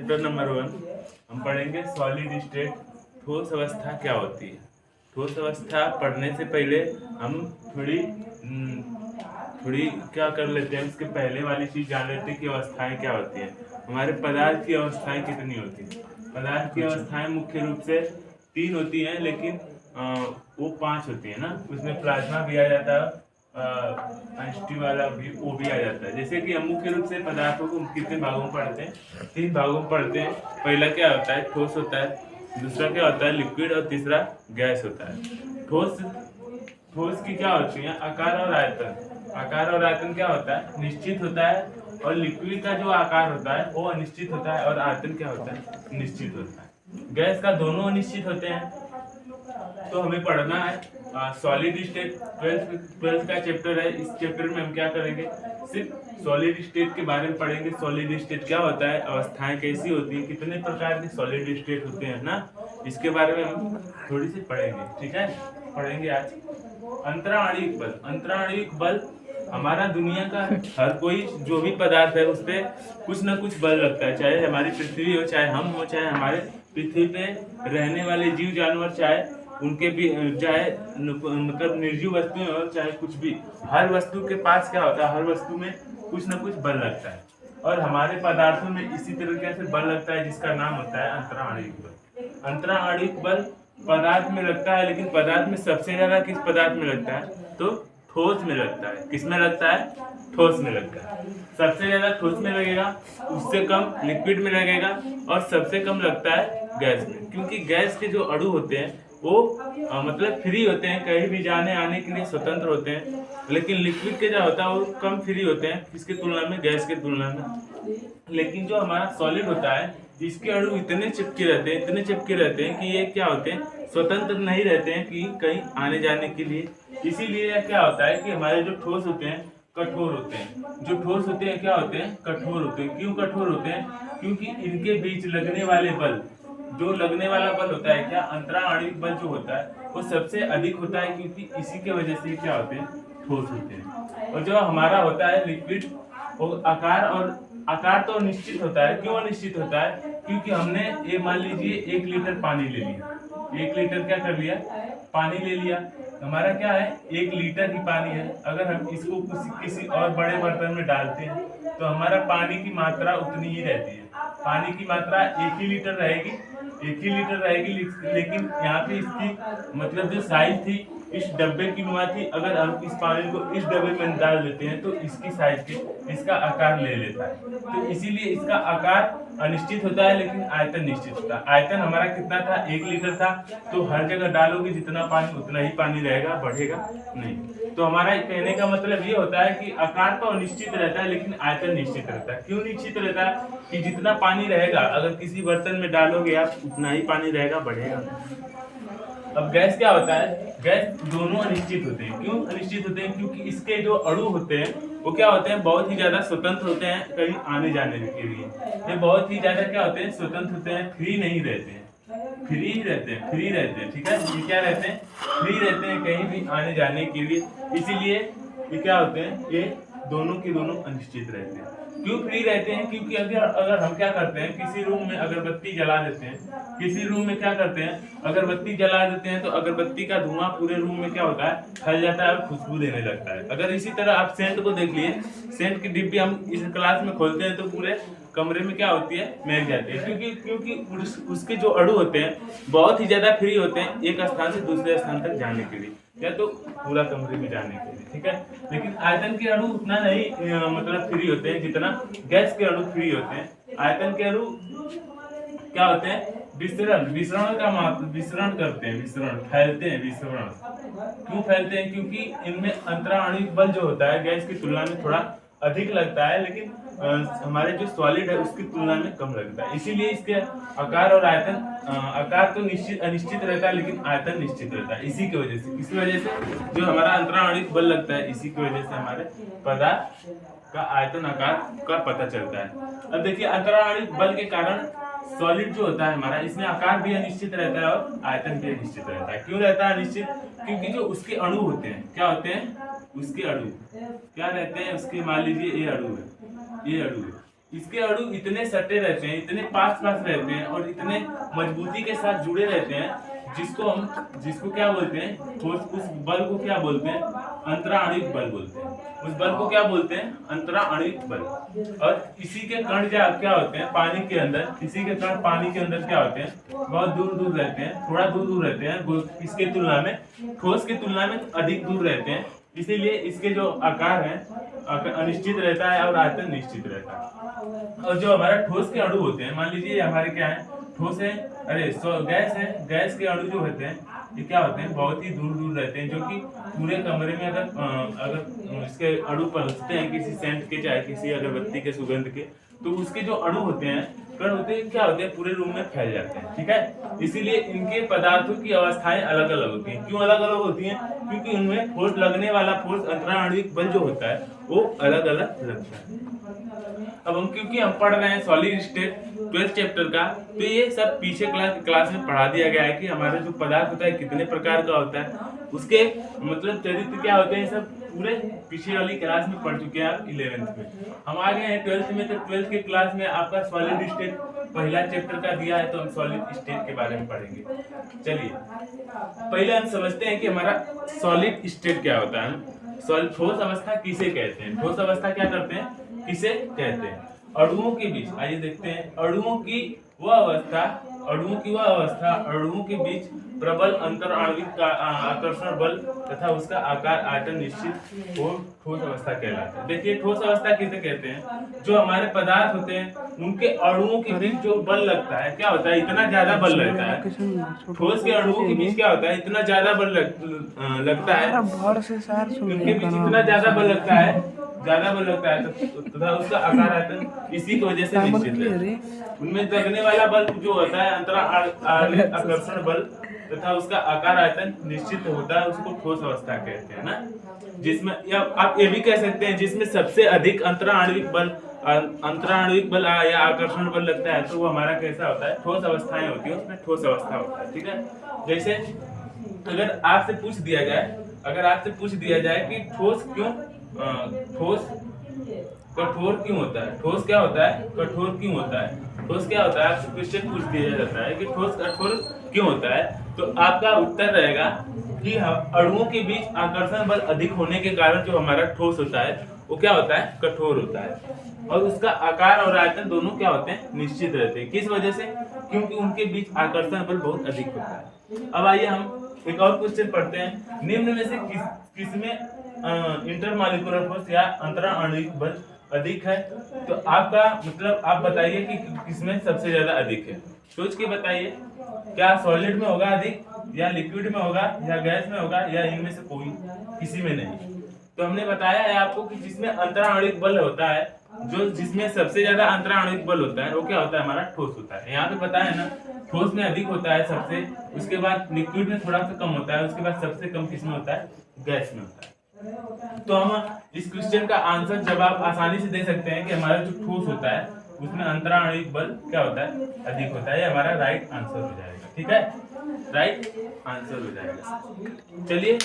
Chapter number 1 हम पढ़ेंगे solid state, ठोस अवस्था क्या होती है। ठोस अवस्था पढ़ने से पहले हम थोड़ी क्या कर लेते हैं, उसके पहले वाली चीज जान लेते हैं कि अवस्थाएं क्या होती हैं। हमारे पदार्थ की अवस्थाएं कितनी होती हैं? पदार्थ की अवस्थाएं मुख्य रूप से 3 होती हैं, लेकिन वो 5 होती है ना। उसमें प्लाज्मा भी आ जाता है, अनिष्टी वाला भी वो भी आ जाता है। जैसे कि हम मुख्य रूप से पदार्थों को कितने भागों में पढ़ते हैं? 3 भागों में पढ़ते हैं। पहला क्या होता है? ठोस होता है। दूसरा क्या होता है? लिक्विड। और तीसरा गैस होता है। ठोस की क्या होती है? आकार और आयतन। आकार और आयतन क्या होता है? निश्चित होता है। और लिक्विड का जो आकार होता है वो अनिश्चित होता है, और आयतन क्या होता है? निश्चित होता है। गैस का दोनों अनिश्चित होते हैं। तो हमें पढ़ना है सॉलिड स्टेट। 12th का चैप्टर है। इस चैप्टर में हम क्या करेंगे? सिर्फ सॉलिड स्टेट के बारे में पढ़ेंगे। सॉलिड स्टेट क्या होता है, अवस्थाएं कैसी होती हैं, कितने प्रकार के सॉलिड स्टेट होते हैं ना, इसके बारे में हम थोड़ी सी पढ़ेंगे। ठीक है, पढ़ेंगे आज। अंतराणविक बल। अंतराणविक बल हमारा दुनिया का हर कोई जो भी पदार्थ है उस पर कुछ ना कुछ बल लगता है। चाहे हमारी पृथ्वी हो, चाहे हम हो, चाहे हमारे पृथ्वी पे रहने वाले जीव जानवर, चाहे उनके भी, चाहे मतलब निर्जीव वस्तुएं हो, चाहे कुछ भी, हर वस्तु के पास क्या होता है? हर वस्तु में कुछ ना कुछ बल लगता है। और हमारे पदार्थों में इसी तरीके से बल लगता है, जिसका नाम होता है अंतराणविक बल। अंतराणविक बल पदार्थ में लगता है, लेकिन पदार्थ में सबसे ज्यादा किस पदार्थ में लगता है? तो ठोस में लगता है। किस में लगता है? ठोस में लगता है। सबसे ज्यादा ठोस में लगेगा, उससे कम लिक्विड में लगेगा, और सबसे कम लगता है गैस में। क्योंकि गैस के जो अणु होते हैं वो मतलब फ्री होते हैं, कहीं भी जाने आने के लिए स्वतंत्र होते हैं। लेकिन लिक्विड के जो होता है वो कम फ्री होते हैं, किसके तुलना में? गैस के तुलना में। लेकिन जो हमारा सॉलिड होता है, इसके अणु इतने चिपके रहते हैं, इतने चिपके रहते हैं कि ये क्या होते हैं? स्वतंत्र नहीं रहते हैं कि कहीं आने जाने के लिए। इसीलिए क्या होता है कि हमारे जो ठोस होते हैं कठोर होते हैं। जो ठोस होते हैं क्या होते हैं? कठोर होते हैं। क्यों कठोर होते हैं? क्योंकि इनके बीच लगने वाले बल, जो लगने वाला बल होता है, क्या अंतराणविक बल जो होता है वो सबसे अधिक होता है, क्योंकि इसी के वजह से क्या होते हैं? ठोस होते हैं। और जो हमारा होता है लिक्विड, वो आकार तो निश्चित होता है। क्यों अनिश्चित होता है? क्योंकि हमने ये मान लीजिए 1 लीटर पानी ले लिया। 1 लीटर क्या कर लिया? पानी ले लिया। हमारा क्या है? 1 लीटर ही पानी है। अगर हम इसको किसी और बड़े बर्तन में डालते हैं तो हमारा पानी की मात्रा उतनी ही रहती है। पानी की मात्रा 1 ही लीटर रहेगी, 1 ही लीटर रहेगी। लेकिन यहाँ पे इसकी मतलब जो साइज थी, इस डब्बे की नुमा थी। अगर हम इस पानी को इस डब्बे में डाल देते हैं तो इसकी साइज के इसका आकार ले लेता है। तो इसीलिए इसका आकार अनिश्चित होता है, लेकिन आयतन निश्चित होता है। आयतन हमारा कितना था? 1 लीटर था। तो हर जगह डालोगे जितना पानी उतना ही पानी रहेगा, बढ़ेगा नहीं। तो हमारा कहने का मतलब ये होता है कि आकार तो अनिश्चित रहता है, लेकिन आयतन निश्चित रहता है। क्यों निश्चित रहता है? कि जितना पानी रहेगा अगर किसी बर्तन में डालोगे आप, उतना ही पानी रहेगा, बढ़ेगा। अब गैस क्या होता है? गैस दोनों अनिश्चित होते हैं। क्यों अनिश्चित होते हैं? क्योंकि इसके जो अणु होते हैं वो क्या होते हैं? बहुत ही ज्यादा स्वतंत्र होते हैं कहीं आने जाने के लिए। ये बहुत ही ज्यादा क्या होते हैं? स्वतंत्र होते हैं, फ्री नहीं रहते हैं। फ्री ही रहते हैं, फ्री रहते हैं। ठीक है, ये क्या रहते हैं? फ्री रहते हैं कहीं भी आने जाने के लिए। इसीलिए ये क्या होते हैं? ये दोनों के दोनों अनिश्चित रहते हैं। क्यों फ्री रहते हैं? क्योंकि अगर हम क्या करते हैं, किसी रूम में अगरबत्ती जला देते हैं, किसी रूम में क्या करते हैं, अगरबत्ती जला देते हैं, तो अगरबत्ती का धुआं पूरे रूम में क्या होता है? फैल जाता है और खुशबू देने लगता है। अगर इसी तरह आप सेंट को देख लिए, सेंट की डिब्बी हम इस क्लास में खोलते हैं तो पूरे कमरे में क्या होती है? महक जाती है। क्योंकि उसके जो अणु होते हैं बहुत ही ज्यादा फ्री होते हैं, एक स्थान से दूसरे स्थान तक जाने के लिए, या तो पूरा कमरे में जाने के लिए। ठीक है, लेकिन आयतन के अणु उतना नहीं मतलब फ्री होते हैं जितना गैस के अणु फ्री होते हैं। आयतन के अणु क्या होते हैं? विसरण करते हैं, विसरण फैलते हैं। विसरण क्यों फैलते हैं? क्योंकि इनमें अंतराणविक बल जो होता है गैस की तुलना में थोड़ा अधिक लगता है, लेकिन हमारे जो सॉलिड है उसकी तुलना में कम लगता है। इसीलिए इसके आकार और आयतन, आकार तो अनिश्चित रहता है, लेकिन आयतन निश्चित रहता है। इसी की वजह से, किसी वजह से जो हमारा अंतराणविक बल लगता है, इसी की वजह से हमारे पदार्थ का आयतन आकार का पता चलता है। अब देखिए, अंतराणविक बल के कारण सॉलिड जो होता है हमारा, इसमें आकार भी अनिश्चित रहता है और आयतन भी अनिश्चित रहता है। क्यों रहता है अनिश्चित? क्योंकि जो उसके अणु होते हैं, क्या होते हैं? उसके अणु क्या रहते हैं? उसके मान लीजिए ये अणु है, ये अणु है, इसके अणु इतने सटे रहते हैं, इतने पास पास रहते हैं और इतने मजबूती के साथ जुड़े रहते हैं जिसको क्या बोलते हैं, उस बल को क्या बोलते हैं, अंतराणविक बल बोलते हैं। उस बल को क्या बोलते हैं, अंतराणविक बल। और इसी के कण क्या होते हैं पानी के अंदर, इसी के कण पानी के अंदर क्या होते हैं, बहुत दूर दूर रहते हैं, थोड़ा दूर दूर रहते हैं इसके तुलना में, ठोस की तुलना में अधिक दूर रहते हैं। इसीलिए इसके जो आकार है अनिश्चित रहता है और आयतन निश्चित रहता है। और जो हमारा ठोस के अणु होते हैं, मान लीजिए हमारे क्या है, ठोस है, गैस है, गैस के अणु जो होते हैं ये क्या होते हैं, बहुत ही दूर दूर रहते हैं, जो कि पूरे कमरे में अगर इसके अणु पहुंचते हैं किसी सेंट के, चाहे किसी अगरबत्ती के सुगंध के, तो उसके जो अणु होते हैं, कण होते हैं, क्या होते हैं, पूरे रूम में फैल जाते हैं। ठीक है, इसीलिए इनके पदार्थों की अवस्थाएं अलग अलग होती हैं। क्यों अलग अलग होती हैं? क्योंकि उनमें फोर्स लगने वाला फोर्स, अंतराणविक बल जो होता है वो अलग अलग लगता है। अब क्योंकि हम पढ़ रहे हैं सॉलिड स्टेट 12th चैप्टर का, तो ये सब पीछे क्लास में पढ़ा दिया गया है कि हमारा जो पदार्थ होता है कितने प्रकार का होता है, उसके मतलब चरित्र क्या होते हैं, सब पूरे पीछे वाली क्लास में पढ़ चुके हैं आप 11th में। हम आ गए हैं 12th में, तो 12th के क्लास में आपका सॉलिड स्टेट पहला चैप्टर का दिया है, तो हम सॉलिड स्टेट के बारे में पढ़ेंगे। चलिए पहले हम समझते हैं कि हमारा सॉलिड स्टेट क्या होता है। ठोस अवस्था किसे कहते हैं, ठोस अवस्था क्या करते हैं, किसे कहते हैं, अणुओं के बीच, आइए देखते हैं, अणुओं की वह अवस्था अणुओं के बीच प्रबल अंतराणविक आकर्षण बल तथा उसका आकार आयतन निश्चित हो ठोस अवस्था कहलाता है। देखिए ठोस अवस्था किसे कहते हैं, जो हमारे पदार्थ होते हैं उनके अणुओं के बीच जो बल लगता है, क्या होता है, इतना ज्यादा बल लगता है। ठोस के अणुओं के बीच क्या होता है, इतना ज्यादा बल लगता है, उनके बीच इतना ज्यादा बल लगता है तथा उसका आकार आयतन इसी की वजह से निश्चित है। उनमें लगने वाला बल जो होता है अंतराणविक आकर्षण बल तथा उसका आकार आयतन निश्चित होता है, उसको ठोस अवस्था कहते हैं ना। जिसमें आप ये भी कह सकते हैं जिसमें सबसे अधिक अंतराणविक बल या आकर्षण बल लगता है, तो वो हमारा कैसा होता है, ठोस अवस्थाएं होती है, उसमें ठोस अवस्था होता है। ठीक है, जैसे अगर आपसे पूछ दिया जाए कि ठोस कठोर क्यों होता है, ठोस क्या होता है, कठोर क्यों होता है, ठोस क्या होता है, आपसे क्वेश्चन पूछ दिया जाता है कि ठोस कठोर क्यों होता है, तो आपका उत्तर रहेगा कि अणुओं के बीच आकर्षण बल अधिक होने के कारण जो हमारा ठोस होता है वो क्या होता है, कठोर होता है, और उसका आकार और आयतन दोनों क्या होते हैं, निश्चित रहते हैं। किस वजह से? क्योंकि उनके बीच आकर्षण बल बहुत अधिक होता है। अब आइए हम एक और क्वेश्चन पढ़ते हैं, निम्न में से किसमें इंटरमॉलिक्यूलर फोर्स या अंतराणविक बल अधिक है? तो आपका मतलब आप बताइए कि किसमें सबसे ज्यादा अधिक है, सोच के बताइए। क्या सॉलिड में होगा अधिक, या लिक्विड में होगा, या गैस में होगा, या इनमें से कोई किसी में नहीं? तो हमने बताया है आपको कि जिसमें अंतराणविक बल होता है, जिसमें सबसे ज्यादा अंतराणविक बल होता है वो क्या होता है, हमारा ठोस होता है। यहाँ पे पता है ना, ठोस में अधिक होता है सबसे, उसके बाद लिक्विड में थोड़ा सा कम होता है, उसके बाद सबसे कम किसमें होता है, गैस में होता है। तो हम इस क्वेश्चन का आंसर जवाब आसानी से दे सकते हैं कि हमारा जो ठोस होता है उसमें अंतराणविक बल क्या होता है, अधिक होता है। ये हमारा राइट आंसर हो जाएगा। ठीक है, राइट आंसर हो जाएगा। चलिए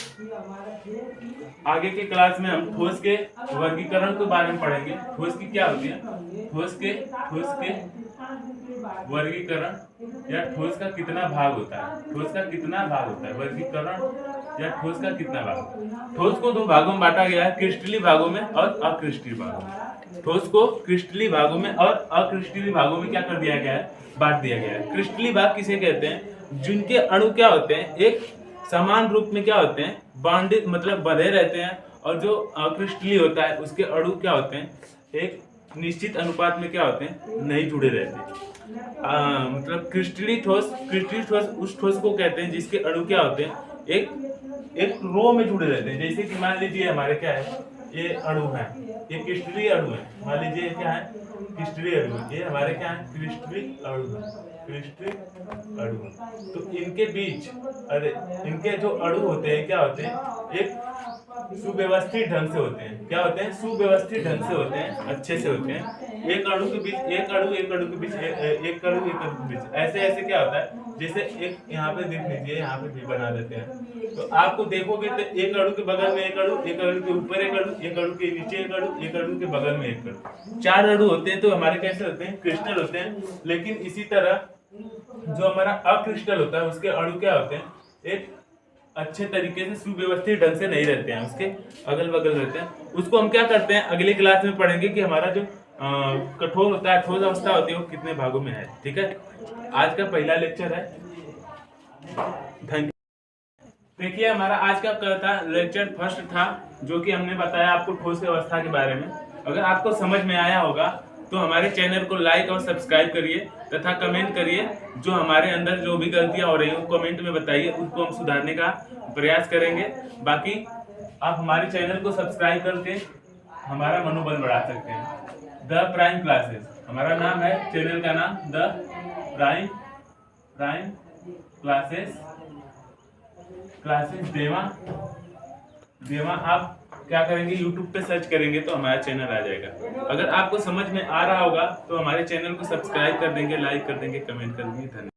आगे के क्लास में हम ठोस के वर्गीकरण के बारे में पढ़ेंगे। ठोस की क्या होती है, ठोस के वर्गीकरण या ठोस का कितना भाग होता है, वर्गीकरण या ठोस का कितना भाग। ठोस को दो भागों में बांटा गया है, क्रिस्टलीय भागों में और अक्रिस्टलीय भागों में। ठोस को क्रिस्टलीय भागों में और अक्रिस्टलीय भागों में क्या कर दिया गया है, बांट दिया गया है। क्रिस्टलीय भाग किसे कहते हैं, जिनके अणु क्या होते हैं, एक समान रूप में क्या होते हैं, बॉन्डेड मतलब बंधे रहते हैं, और जो अक्रिस्टलीय होता है उसके अणु क्या होते हैं, एक निश्चित अनुपात में क्या होते हैं, नहीं जुड़े रहते हैं। मतलब क्रिस्टलीय ठोस उस ठोस को कहते हैं जिसके अणु क्या होते हैं, एक रो में जुड़े रहते हैं। जैसे कि मान लीजिए हमारे क्या है, ये अणु है, ये क्रिस्टलीय अणु है, मान लीजिए क्या है, क्रिस्टलीय अणु है, ये हमारे क्या है, क्रिस्टलीय अणु। तो इनके बीच इनके जो अणु होते हैं क्या होते हैं, सुव्यवस्थित ढंग से होते हैं। क्या होते हैं? सुव्यवस्थित ढंग से होते हैं, अच्छे से होते हैं। एक अणु के बीच एक अणु के बीच एक अणु के बीच ऐसे ऐसे क्या होता है, जैसे एक यहाँ पे देख लीजिए, यहाँ पे भी बना देते हैं। तो आपको देखोगे तो एक अणु के बगल में एक अणु के ऊपर एक अणु के नीचे एक अणु के बगल में एक अणु, 4 अणु होते हैं। तो हमारे कैसे होते हैं? क्रिस्टल होते हैं। लेकिन इसी तरह जो हमारा अक्रिस्टल होता है उसके अणु क्या होते हैं? एक अच्छे तरीके से सुव्यवस्थित ढंग से नहीं रहते हैं, उसके अगल बगल रहते हैं। उसको हम क्या करते हैं, अगली क्लास में पढ़ेंगे कि हमारा जो कठोर होता है, ठोस अवस्था होती है, वो कितने भागों में है। ठीक है, आज का पहला लेक्चर है। धन्यवाद। देखिए, हमारा आज का लेक्चर फर्स्ट था, जो कि हमने बताया आपको ठोस अवस्था के बारे में। अगर आपको समझ में आया होगा तो हमारे चैनल को लाइक और सब्सक्राइब करिए तथा कमेंट करिए। जो हमारे अंदर जो भी गलतियां हो रही हैं कमेंट में बताइए, उसको हम सुधारने का प्रयास करेंगे। बाकी आप हमारे चैनल को सब्सक्राइब करके हमारा मनोबल बढ़ा सकते हैं। द प्राइम क्लासेस हमारा नाम है, चैनल का नाम द प्राइम क्लासेस देवा। आप क्या करेंगे, YouTube पे सर्च करेंगे तो हमारा चैनल आ जाएगा। अगर आपको समझ में आ रहा होगा तो हमारे चैनल को सब्सक्राइब कर देंगे, लाइक कर देंगे, कमेंट कर देंगे। धन्यवाद।